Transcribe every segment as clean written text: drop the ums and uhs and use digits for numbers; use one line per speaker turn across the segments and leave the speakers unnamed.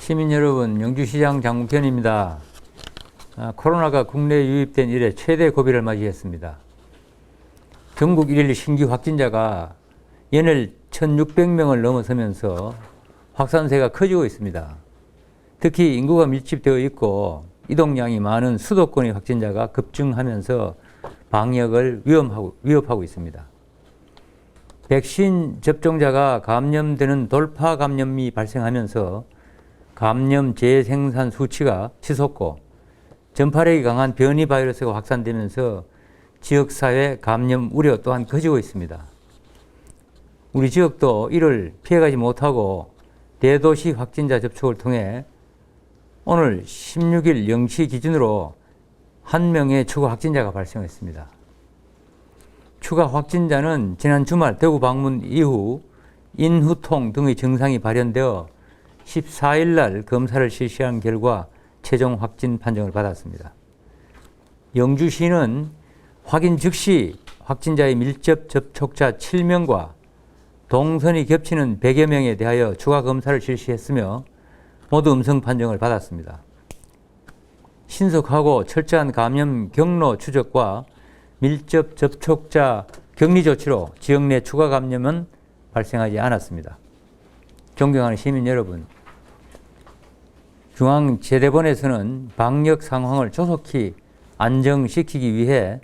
시민 여러분, 영주시장 장문편입니다. 코로나가 국내에 유입된 이래 최대 고비를 맞이했습니다. 전국 1일 신규 확진자가 연일 1,600명을 넘어서면서 확산세가 커지고 있습니다. 특히 인구가 밀집되어 있고 이동량이 많은 수도권의 확진자가 급증하면서 방역을 위협하고 있습니다. 백신 접종자가 감염되는 돌파 감염이 발생하면서 감염 재생산 수치가 치솟고 전파력이 강한 변이 바이러스가 확산되면서 지역사회 감염 우려 또한 커지고 있습니다. 우리 지역도 이를 피해가지 못하고 대도시 확진자 접촉을 통해 오늘 16일 0시 기준으로 1명의 추가 확진자가 발생했습니다. 추가 확진자는 지난 주말 대구 방문 이후 인후통 등의 증상이 발현되어 14일 날 검사를 실시한 결과 최종 확진 판정을 받았습니다. 영주시는 확인 즉시 확진자의 밀접 접촉자 7명과 동선이 겹치는 100여 명에 대하여 추가 검사를 실시했으며 모두 음성 판정을 받았습니다. 신속하고 철저한 감염 경로 추적과 밀접 접촉자 격리 조치로 지역 내 추가 감염은 발생하지 않았습니다. 존경하는 시민 여러분, 중앙재대본에서는 방역 상황을 조속히 안정시키기 위해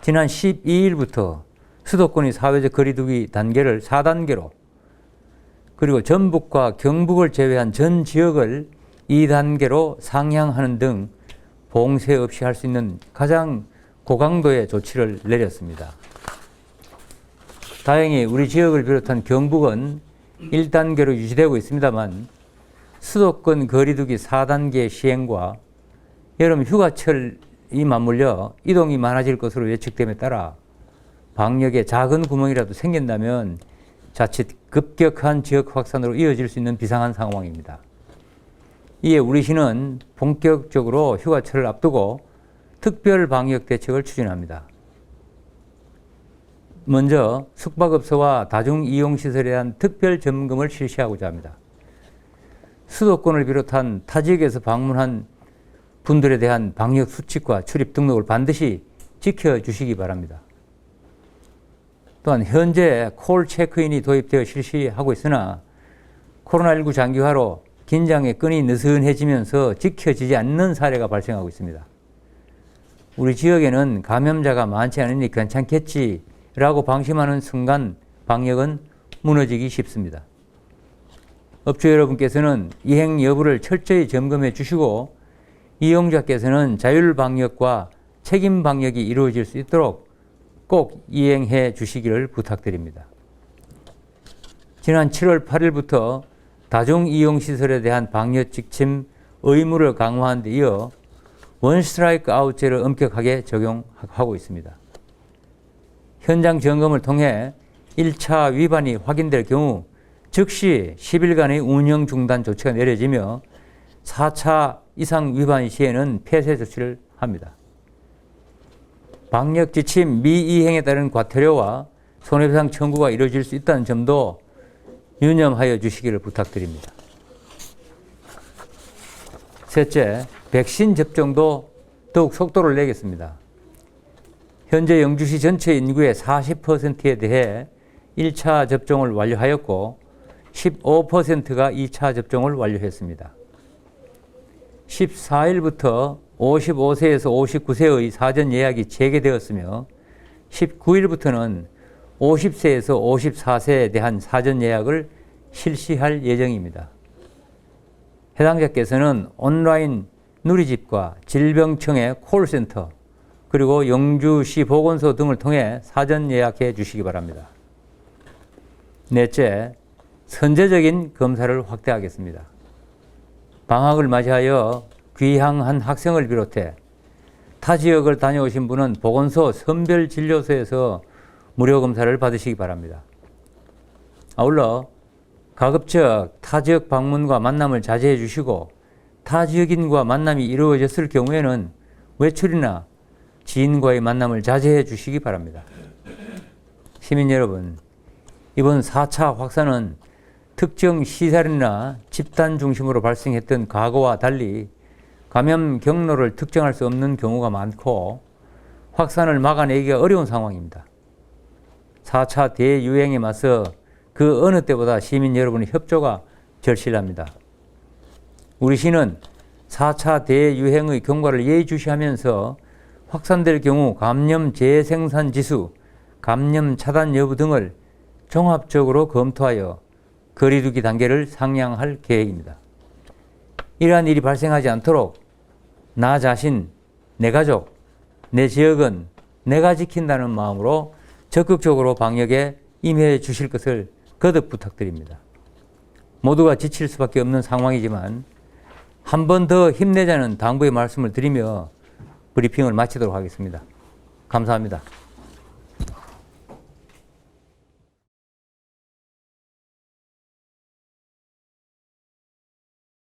지난 12일부터 수도권의 사회적 거리두기 단계를 4단계로 그리고 전북과 경북을 제외한 전 지역을 2단계로 상향하는 등 봉쇄 없이 할 수 있는 가장 고강도의 조치를 내렸습니다. 다행히 우리 지역을 비롯한 경북은 1단계로 유지되고 있습니다만 수도권 거리두기 4단계 시행과 여름 휴가철이 맞물려 이동이 많아질 것으로 예측됨에 따라 방역에 작은 구멍이라도 생긴다면 자칫 급격한 지역 확산으로 이어질 수 있는 비상한 상황입니다. 이에 우리 시는 본격적으로 휴가철을 앞두고 특별 방역 대책을 추진합니다. 먼저 숙박업소와 다중이용시설에 대한 특별 점검을 실시하고자 합니다. 수도권을 비롯한 타 지역에서 방문한 분들에 대한 방역 수칙과 출입 등록을 반드시 지켜주시기 바랍니다. 또한 현재 콜 체크인이 도입되어 실시하고 있으나 코로나19 장기화로 긴장의 끈이 느슨해지면서 지켜지지 않는 사례가 발생하고 있습니다. 우리 지역에는 감염자가 많지 않으니 괜찮겠지라고 방심하는 순간 방역은 무너지기 쉽습니다. 업주 여러분께서는 이행 여부를 철저히 점검해 주시고 이용자께서는 자율방역과 책임방역이 이루어질 수 있도록 꼭 이행해 주시기를 부탁드립니다. 지난 7월 8일부터 다중이용시설에 대한 방역 지침 의무를 강화한 데 이어 원스트라이크 아웃제를 엄격하게 적용하고 있습니다. 현장 점검을 통해 1차 위반이 확인될 경우 즉시 10일간의 운영 중단 조치가 내려지며 4차 이상 위반 시에는 폐쇄 조치를 합니다. 방역 지침 미이행에 따른 과태료와 손해배상 청구가 이루어질 수 있다는 점도 유념하여 주시기를 부탁드립니다. 셋째, 백신 접종도 더욱 속도를 내겠습니다. 현재 영주시 전체 인구의 40%에 대해 1차 접종을 완료하였고 15%가 2차 접종을 완료했습니다. 14일부터 55세에서 59세의 사전 예약이 재개되었으며 19일부터는 50세에서 54세에 대한 사전 예약을 실시할 예정입니다. 해당자께서는 온라인 누리집과 질병청의 콜센터 그리고 영주시 보건소 등을 통해 사전 예약해 주시기 바랍니다. 넷째, 선제적인 검사를 확대하겠습니다. 방학을 맞이하여 귀향한 학생을 비롯해 타 지역을 다녀오신 분은 보건소 선별진료소에서 무료 검사를 받으시기 바랍니다. 아울러 가급적 타 지역 방문과 만남을 자제해 주시고 타 지역인과 만남이 이루어졌을 경우에는 외출이나 지인과의 만남을 자제해 주시기 바랍니다. 시민 여러분, 이번 4차 확산은 특정 시설이나 집단 중심으로 발생했던 과거와 달리 감염 경로를 특정할 수 없는 경우가 많고 확산을 막아내기가 어려운 상황입니다. 4차 대유행에 맞서 그 어느 때보다 시민 여러분의 협조가 절실합니다. 우리 시는 4차 대유행의 경과를 예의주시하면서 확산될 경우 감염 재생산 지수, 감염 차단 여부 등을 종합적으로 검토하여 거리두기 단계를 상향할 계획입니다. 이러한 일이 발생하지 않도록 나 자신, 내 가족, 내 지역은 내가 지킨다는 마음으로 적극적으로 방역에 임해 주실 것을 거듭 부탁드립니다. 모두가 지칠 수밖에 없는 상황이지만 한 번 더 힘내자는 당부의 말씀을 드리며 브리핑을 마치도록 하겠습니다. 감사합니다.